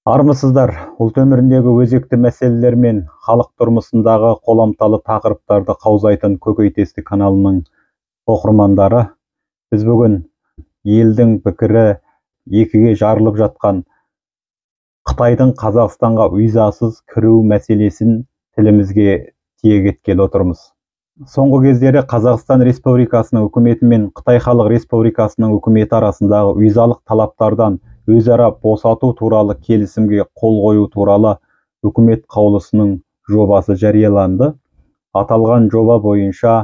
Армысыздар, ұлт өміріндегі өзекті мәселелер мен халық тұрмысындағы қоламталы тақырыптарды қаузайтын Көкейтесті каналының оқырмандары. Біз бүгін елдің пікірі екіге жарылып жатқан Қытайдың Қазақстанға визасыз кіру мәселесін тілімізге тиек еткелі отырмыз. Соңғы кездері Қазақстан Республикасының үкіметі мен Қытай Халық Республикасының үкіметі арасындағы визалық талаптардан өзара босату туралы келісімге қол қою туралы үкімет қаулысының жобасы жарияланды. Аталған жоба бойынша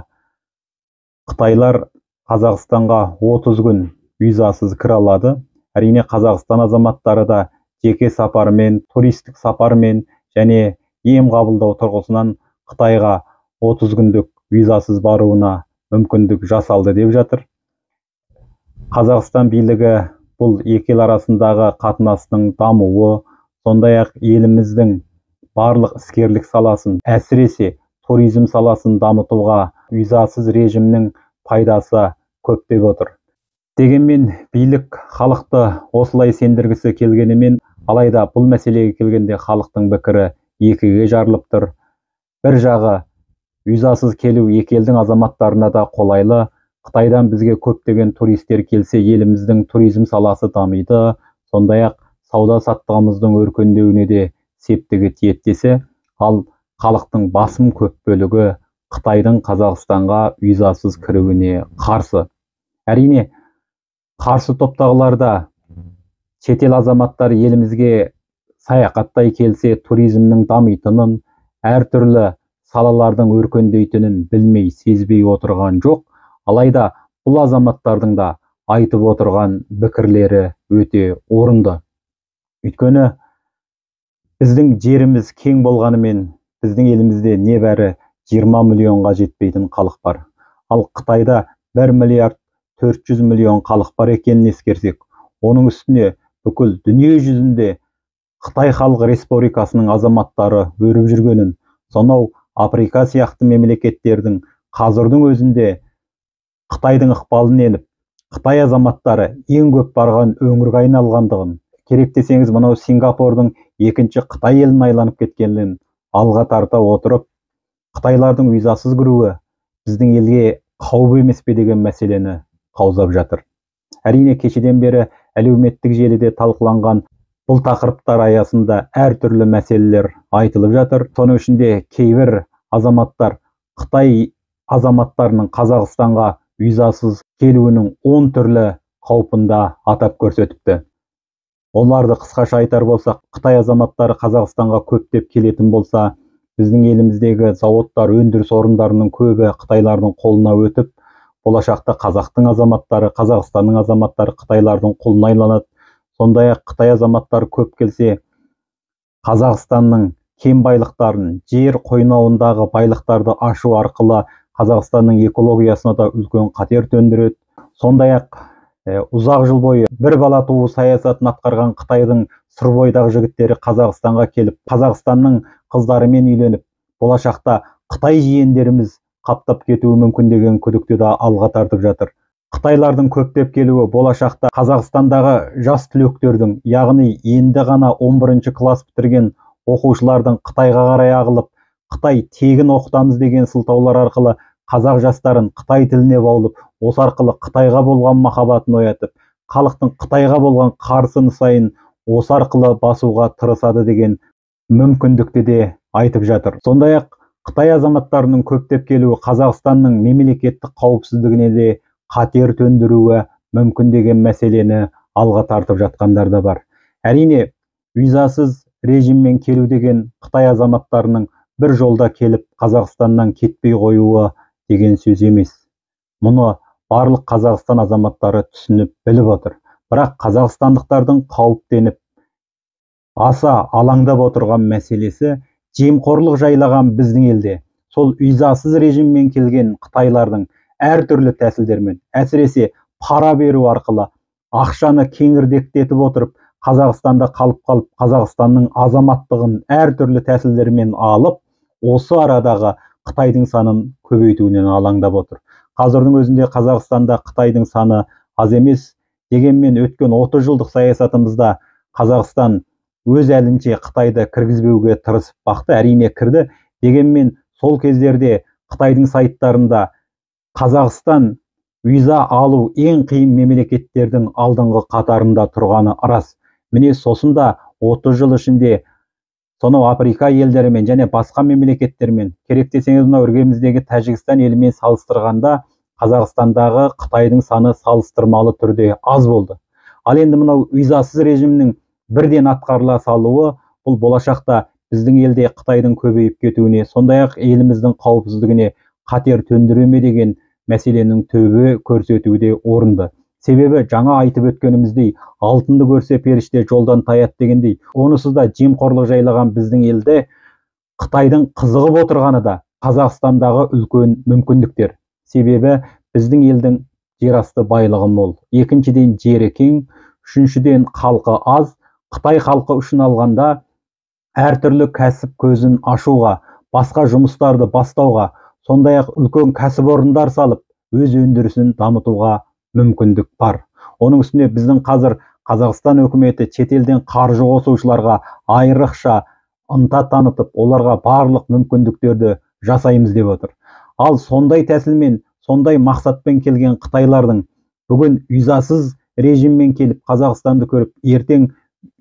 қытайлар Қазақстанға 30 күн визасыз кіре алады. Әрине Қазақстан азаматтары да жеке сапармен, туристік сапармен және ем қабылдау тұрғысынан Қытайға 30 күндік визасыз баруына мүмкіндік жасалды деп жатыр. Қазақстан билігі бұл екі ел арасындағы қатынастың дамуы, сондай-ақ еліміздің барлық іскерлік саласын, әсіресе туризм саласын дамытуға визасыз режимнің пайдасы көп деп отыр. Дегенмен билік халықты осылай сендіргісі келгенімен, алайда бұл мәселеге келгенде халықтың пікірі екіге жарылып тұр. Бір жағы визасыз келу екі елдің азаматтарына да қолайлы. Қытайдан бізге көптеген туристер келсе, еліміздің туризм саласы дамиды, сондай-ақ сауда саттығымыздың өркендеуіне де септігі тиеді десе, ал халықтың басым көп бөлігі Қытайдың Қазақстанға визасыз кіруіне қарсы. Әрине, қарсы топтағыларда шетел азаматтары елімізге саяхаттай келсе, туризмнің дамитынын, әртүрлі салалардың өркендейтінін білмей, сезбей отырған жоқ. Алайда бұл азаматтардың да айтып отырған пікірлері өте орынды. Өйткені біздің жеріміз кең болғанымен, біздің елімізде небәрі 20 миллионға жетпейтін халық бар. Ал Қытайда 1 миллиард 400 миллион халық бар екенін ескерсек, оның үстіне бүкіл дүние жүзінде Қытай Халық Республикасының азаматтары өріп жүргенін, сонау Африка сияқты мемлекеттердің қазірдің өзінде Қытайдың ықпалын еніп, Қытай азаматтары ең көп барған өңірге айналғандығын, керек десеңіз, мынау Сингапурдың екінші Қытай елін айланып кеткенін алға тарта отырып, Қытайлардың визасыз кіруі біздің елге қауіп емес пе деген мәселені қаузап жатыр. Әрине, кешеден бері әлеуметтік желіде талқыланған бұл тақырыптар аясында әртүрлі мәселелер айтылып жатыр. Соның ішінде кейбір азаматтар Қытай азаматтарының Қазақстанға визасыз келуінің 10 түрлі қаупында атап көрсетіпті. Оларды қысқаша айтар болсақ, Қытай азаматтары Қазақстанға көптеп келетін болса, біздің еліміздегі зауыттар, өндіріс орындарының көбі Қытайлардың қолына өтіп, болашақта қазақтың азаматтары, Қазақстанның азаматтары Қытайлардың қолына айланады. Сондай-ақ Қытай азаматтары көп келсе, Қазақстанның кен байлықтарын, жер қойнауындағы байлықтарды ашу арқылы Қазақстанның экологиясына да үлкен қатер төндіреді. Сондай-ақ ұзақ жыл бойы бір бала туу саясатын атқарған Қытайдың сұр бойдағы жігіттері Қазақстанға келіп, Қазақстанның қыздарымен үйленіп, болашақта Қытай жиендеріміз қаптап кетуі мүмкін деген күдікті де алға тартып жатыр. Қытайлардың көптеп келуі болашақта Қазақстандағы жас түлектердің, яғни енді ғана 11 класс бітірген оқушылардың Қытайға қарай ағылып, Қытай тегін оқытамыз деген сылтаулар арқылы қазақ жастарын Қытай тіліне баулып, осы арқылы Қытайға болған махаббатын оятып, халықтың Қытайға болған қарсыны сайын осы арқылы басуға тырысады деген мүмкіндікті де айтып жатыр. Сондай-ақ Қытай азаматтарының көптеп келуі Қазақстанның мемлекеттік қауіпсіздігіне де қатер төндіруі мүмкін деген мәселені алға тартып жатқандар да бар. Әрине, визасыз режиммен келу деген Қытай азаматтарының бір жолда келіп Қазақстаннан кетпей қоюы деген сөз емес. Мұны барлық Қазақстан азаматтары түсініп біліп отыр. Бірақ қазақстандықтардың қауіптеніп, аса алаңдап отырған мәселесі жемқорлық жайлаған біздің елде. Сол визасыз режиммен келген Қытайлардың әртүрлі тәсілдермен, әсіресе пара беру арқылы ақшаны кеңірдектетіп отырып, Қазақстанда қалып, Қазақстанның азаматтығын әртүрлі тәсілдермен алып, осы арадағы Қытайдың санын көбейтуінен алаңдап отыр. Қазірдің өзінде Қазақстанда Қытайдың саны аз емес, дегенмен өткен 30 жылдық саясатымызда Қазақстан өз әлінше Қытайды кіргізбеуге тырысып бақты, әрине кірді. Дегенмен сол кездерде Қытайдың сайттарында Қазақстан виза алу ең қиын мемлекеттердің алдыңғы қатарында тұрғаны рас. Міне сосында 30 жыл ішінде сонау Африка елдерімен және басқа мемлекеттермен, керек десеңіз мынау іргеміздегі Тәжікстан елімен салыстырғанда Қазақстандағы Қытайдың саны салыстырмалы түрде аз болды. Ал енді мынау визасыз режимнің бірден атқарыла салуы бұл болашақта біздің елде Қытайдың көбейіп кетуіне, сондай-ақ еліміздің қауіпсіздігіне қатер төндіре ме деген мәселенің түбі көрсетуде орынды. Себебі жаңа айтып өткеніміздей, алтынды көрсе періште жолдан таяды дегендей, онысы да жемқорлық жайлаған біздің елде Қытайдың қызығып отырғаны да Қазақстандағы үлкен мүмкіндіктер. Себебі біздің елдің жерасты байлығы мол, екіншіден жері кең, үшіншіден халқы аз. Қытай халқы үшін алғанда әртүрлі кәсіп көзін ашуға, басқа жұмыстарды бастауға, сондай-ақ үлкен кәсіпорындар салып, өз өндірісін дамытуға мүмкіндік бар. Оның үстіне біздің қазір Қазақстан үкіметі шетелден қаржы қосушыларға айрықша ынта танытып, оларға барлық мүмкіндіктерді жасаймыз деп отыр. Ал сондай тәсілмен, сондай мақсатпен келген қытайлардың бүгін визасыз режиммен келіп Қазақстанды көріп, ертең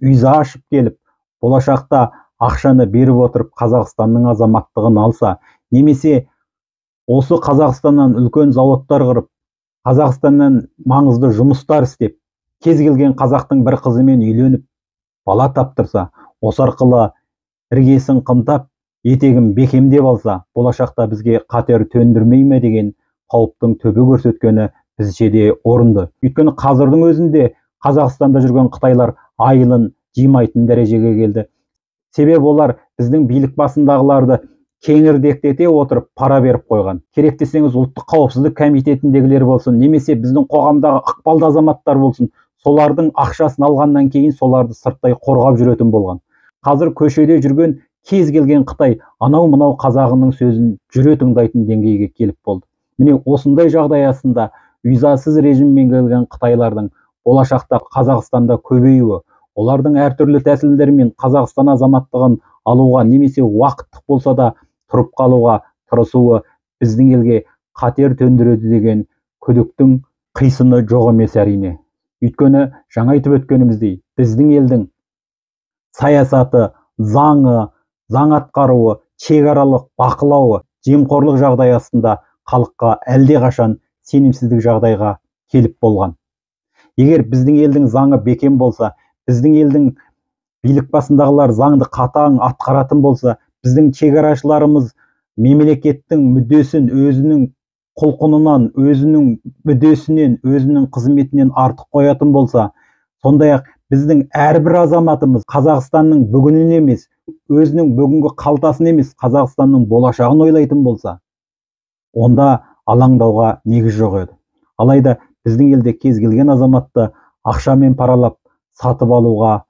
виза ашып келіп, болашақта ақшаны беріп отырып Қазақстанның азаматтығын алса, немесе осы Қазақстаннан үлкен заводтар құрып, Қазақстаннан маңызды жұмыстар істеп, кез келген қазақтың бір қызымен үйленіп, бала таптырса, осы арқылы іргесін қымтап, етегін бекемдеп алса, болашақта бізге қатер төндірмей ме деген қауіптің түбі көрсеткені бізде де орынды. Өйткені қазірдің өзінде Қазақстанда жүрген қытайлар айылын жимайтын дәрежеге келді. Себебі олар біздің билік басындағыларды кеңірдектете отырып пара беріп қойған. Керек десеңіз ұлттық қауіпсіздік комитетіндегілер болсын, немесе біздің қоғамдағы ықпалды азаматтар болсын, солардың ақшасын алғаннан кейін соларды сырттай қорғап жүретін болған. Қазір көшеде жүрген кез келген Қытай анау-мынау қазағының сөзін жүре тыңдайтын деңгейге келіп болды. Міне осындай жағдай астында визасыз режиммен келген қытайлардың болашақта Қазақстанда көбеюі, олардың әртүрлі тәсілдермен Қазақстан азаматтығын алуға немесе уақыттық болса да тұрып қалуға тырысуы біздің елге қатер төндіреді деген күдіктің қисыны жоқ емес әрине. Өйткені жаңа айтып өткеніміздей, біздің елдің саясаты, заңы, заң атқаруы, шекаралық бақылауы, жемқорлық жағдай астында халыққа әлдеқашан сенімсіздік жағдайға келіп болған. Егер біздің елдің заңы бекем болса, біздің елдің билік басындағылар заңды қатаң атқаратын болса, біздің шекарашыларымыз мемлекеттің мүддесін өзінің құлқынынан, өзінің мүддесінен, өзінің қызметінен артық қоятын болса, сондай-ақ біздің әрбір азаматымыз Қазақстанның бүгінін емес, өзінің бүгінгі қалтасын емес, Қазақстанның болашағын ойлайтын болса, онда алаңдауға негіз жоқ еді. Алайда біздің елде кез келген азаматты ақшамен паралап сатып алуға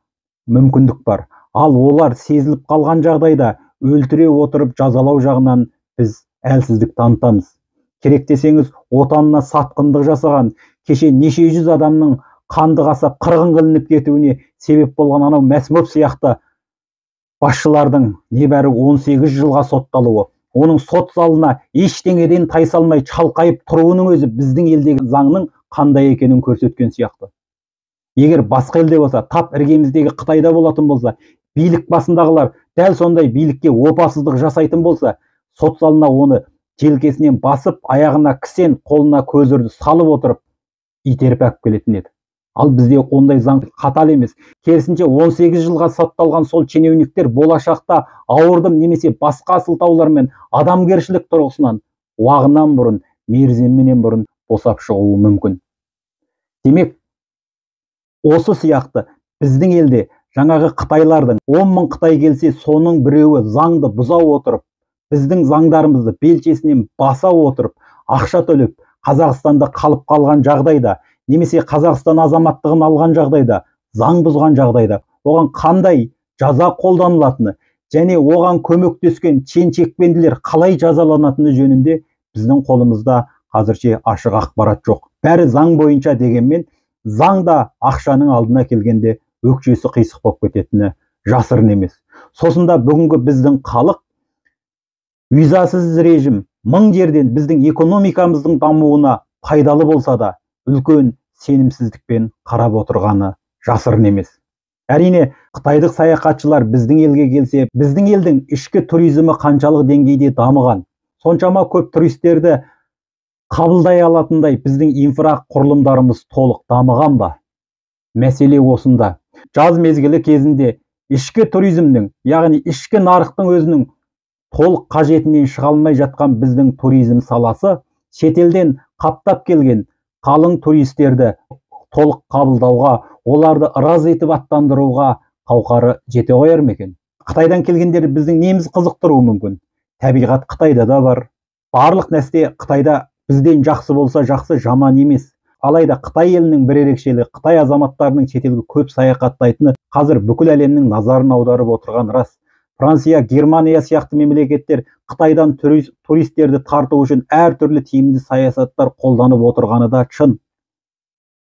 мүмкіндік бар. Ал олар сезіліп қалған жағдайда өлтіре отырып жазалау жағынан біз әлсіздік танытамыз. Керек десеңіз, отанына сатқындық жасаған, кеше неше жүз адамның қанды қасап қырғын қылынып кетуіне себеп болған анау Мәсімов сияқты басшылардың небәрі 18 жылға сотталуы, оның сот залына ештеңеден тайсалмай шалқайып тұруының өзі біздің елдегі заңның қандай екенін көрсеткен сияқты. Егер басқа елде болса, тап іргеміздегі Қытайда болатын болса, билік басындағылар дәл сондай билікке опасыздық жасайтын болса, сот залына оны желкесінен басып, аяғына кісен, қолына көзірді салып отырып, итеріп әкеп келетін еді. Ал бізде ондай заң қатал емес. Керісінше 18 жылға сотталған сол шенеуніктер болашақта ауырдым немесе басқа сылтаулармен адамгершілік тұрғысынан уағынан бұрын, мерзімінен бұрын босап шығуы мүмкін. Демек, осы сияқты біздің елде жаңағы қытайлардың 10 мың Қытай келсе, соның біреуі заңды бұза отырып, біздің заңдарымызды белшесінен баса отырып, ақша төлеп, Қазақстанда қалып қалған жағдайда, немесе Қазақстан азаматтығын алған жағдайда, заң бұзған жағдайда, оған қандай жаза қолданылатыны, және оған көмектескен шен-шекпенділер қалай жазаланатыны жөнінде біздің қолымызда қазірше ашық ақпарат жоқ. Бәрі заң бойынша дегенмен, заң да ақшаның алдына келгенде өкшесі қисық болып кететіні жасырын емес. Сосында бүгінгі біздің халық визасыз режим мың жерден біздің экономикамыздың дамуына пайдалы болса да, үлкен сенімсіздікпен қарап отырғаны жасырын емес. Әрине, қытайдық саяхатшылар біздің елге келсе, біздің елдің ішкі туризмі қаншалық деңгейде дамыған, соншама көп туристерді қабылдай алатындай біздің инфрақұрылымдарымыз толық дамыған ба? Мәселе осында. Жаз мезгілі кезінде ішкі туризмнің, яғни ішкі нарықтың өзінің толық қажетінен шыға алмай жатқан біздің туризм саласы шетелден қаптап келген қалың туристерді толық қабылдауға, оларды ырас етіп аттандыруға қауқары жете қояр ма екен? Қытайдан келгендер біздің неміз қызықтыруы мүмкін. Табиғат Қытайда да бар. Барлық нәрсе Қытайда бізден жақсы болса жақсы, жаман емес. Алайда Қытай елінің бір ерекшелігі, Қытай азаматтарының шетелге көп саяхаттайтыны қазір бүкіл әлемнің назарын аударып отырған рас. Франция, Германия сияқты мемлекеттер Қытайдан туристерді тарту үшін әртүрлі тиімді саясаттар қолданып отырғаны да шын.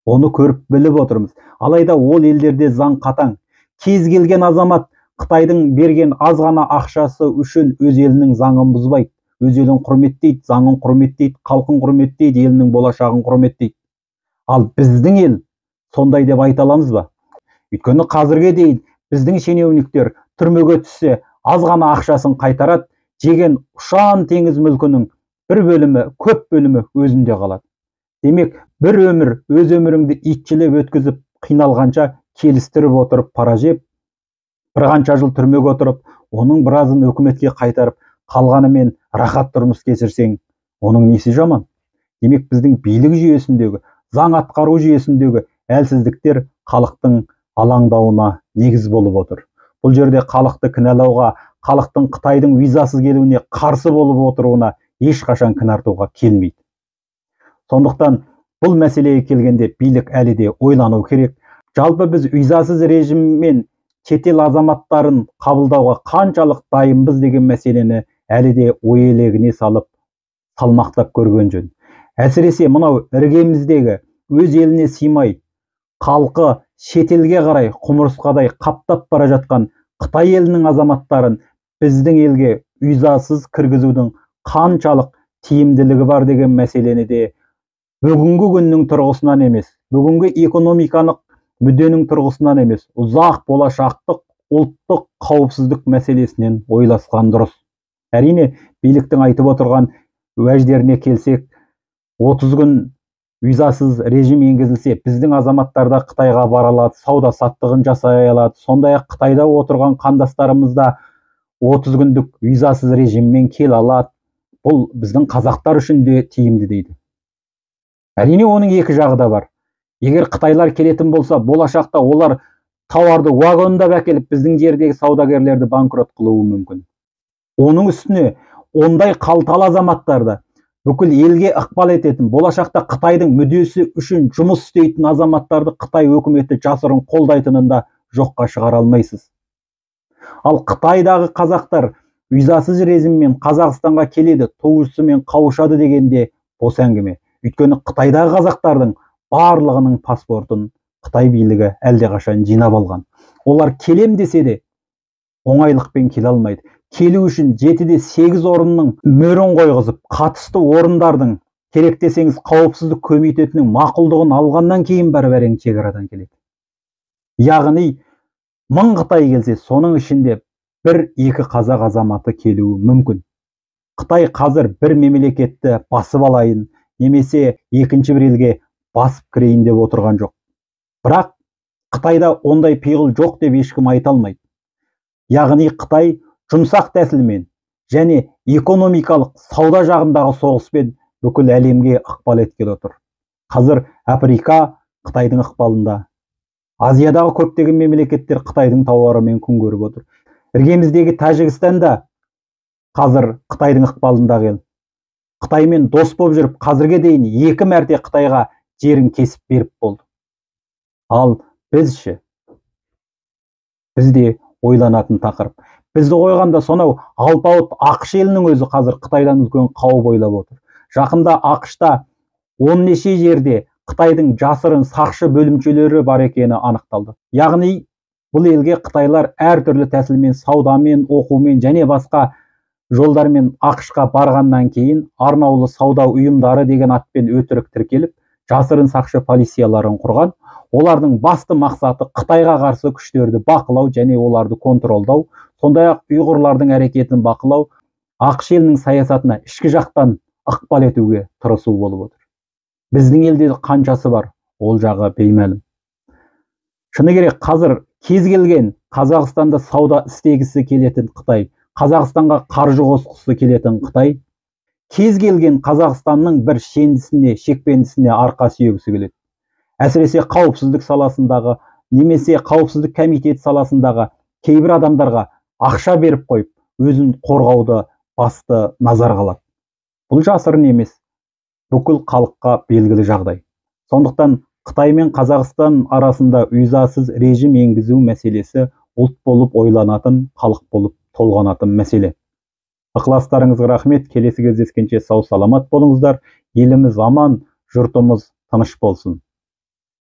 Оны көріп біліп отырмыз. Алайда ол елдерде заң қатаң. Кез келген азамат Қытайдың берген аз ғана ақшасы үшін өз елінің заңын бұзбайды. Өз елін құрметтейді, заңын құрметтейді, халқын құрметтейді, елінің болашағын құрметтейді. Ал біздің ел сондай деп айта аламыз ба? Өйткені қазірге дейін біздің шенеуніктер түрмеге түссе, аз ғана ақшасын қайтарады, жеген ұшан теңіз мүлкінің бір бөлімі, көп бөлімі өзінде қалады. Демек, бір өмір, өз өміріңді итшілеп өткізіп, қиналғанша келістіріп отырып пара жеп, бір қанша жыл түрмеге отырып, оның біразын үкіметке қайтарып, қалғанымен рахат тұрмыс кешірсең, оның несі жаман? Демек, біздің билік жүйесіндегі, заң атқару жүйесіндегі әлсіздіктер халықтың алаңдауына негіз болып отыр. Бұл жерде халықты кінәлауға, халықтың Қытайдың визасыз келуіне қарсы болып отыруына ешқашан кінәартуға келмейді. Сондықтан бұл мәселеге келгенде билік әлі де ойлану керек. Жалпы біз визасыз режиммен шетел азаматтарын қабылдауға қаншалық дайынбыз деген мәселені әлі де ой елегіне салып, салмақтап көрген жөн. Әсіресе мынау іргеміздегі өз еліне сыймай, халқы шетелге қарай құмырсқадай қаптап бара жатқан Қытай елінің азаматтарын біздің елге визасыз кіргізудің қаншалық тиімділігі бар деген мәселені де бүгінгі күннің тұрғысынан емес, бүгінгі экономикалық мүдденің тұрғысынан емес, ұзақ болашақтық ұлттық қауіпсіздік мәселесінен ойласқан дұрыс. Әрине, биліктің айтып отырған уәждеріне келсек, 30 күн визасыз режим енгізілсе, біздің азаматтарда Қытайға бара алады, сауда саттығын жасай алады. Сондай-ақ Қытайда отырған қандастарымызда 30 күндік визасыз режиммен келе алады. Бұл біздің қазақтар үшін де тиімді дейді. Әрине, оның екі жағы да бар. Егер қытайлар келетін болса, болашақта олар тауарды вагондап әкеліп біздің жердегі саудагерлерді банкрот қылуы мүмкін. Оның үстіне ондай қалталы азаматтарды бүкіл елге ықпал ететін, болашақта Қытайдың мүддесі үшін жұмыс істейтін азаматтарды Қытай өкіметі жасырын қолдайтынын да жоққа шығара алмайсыз. Ал Қытайдағы қазақтар визасыз режиммен Қазақстанға келеді, туысымен қауышады дегенде бос әңгіме. Өйткені Қытайдағы қазақтардың барлығының паспортын Қытай билігі әлдеқашан жинап алған. Олар келем десе де оңайлықпен келе алмайды. Келу үшін 7-де 8 орынның мөрін қойғызып, қатысты орындардың керек десеңіз қауіпсіздік комитетінің мақұлдығын алғаннан кейін бәрі шекарадан келеді. Яғни 1000 Қытай келсе, соның ішінде 1-2 қазақ азаматы келуі мүмкін. Қытай қазір бір мемлекетті басып алайын, немесе екінші бір елге басып кірейін деп отырған жоқ. Бірақ Қытайда ондай пиғыл жоқ деп ешкім айта алмайды. Яғни Қытай жұмсақ тәсілмен және экономикалық сауда жағындағы соғыспен бүкіл әлемге ықпал еткелі отыр. Қазір Африка Қытайдың ықпалында, Азиядағы көптеген мемлекеттер Қытайдың тауарымен күн көріп отыр. Іргеміздегі Тәжікстан да қазір Қытайдың ықпалындағы ел. Қытаймен дос болып жүріп, қазірге дейін 2 мәрте Қытайға жерін кесіп беріп болды. Ал біздше, бізде ойланатын тақырып. Бізді қойғанда сонау алпауыт ақш елінің өзі қазір Қытайдан үлкен қауіп ойлап отыр. Жақында ақшта 10 неше жерде Қытайдың жасырын сақшы бөлімшелері бар екені анықталды. Яғни Бұл елге Қытайлар әртүрлі тәсілмен, саудамен, оқумен және басқа жолдармен ақш-қа барғаннан кейін арнаулы сауда ұйымдары деген атпен өтірік тіркеліп, жасырын сақшы полицияларын құрған. Олардың басты мақсаты Қытайға қарсы күштерді бақылау және оларды контролдау, сондай-ақ ұйғырлардың әрекетін бақылау, ақш елінің саясатына ішкі жақтан ықпал етуге тырысу болып отыр. Біздің елде қаншасы бар, ол жағы беймәлім. Шыны керек, қазір кез келген Қазақстанда сауда істегісі келетін Қытай, Қазақстанға қаржы қосқысы келетін Қытай, кез келген Қазақстанның бір шендісіне, шекпендісіне арқа сүйегісі келеді. Әсіресе қауіпсіздік саласындағы, немесе қауіпсіздік комитет саласындағы кейбір адамдарға ақша беріп қойып, өзін қорғауды басты назарға алады. Бұл жасырын емес, бүкіл халыққа белгілі жағдай. Сондықтан Қытай мен Қазақстан арасында визасыз режим енгізу мәселесі ұлт болып ойланатын, халық болып толғанатын мәселе. Ықыластарыңызға рахмет. Келесі кездескенше сау саламат болыңыздар. Еліміз аман, жұртымыз тыныш болсын.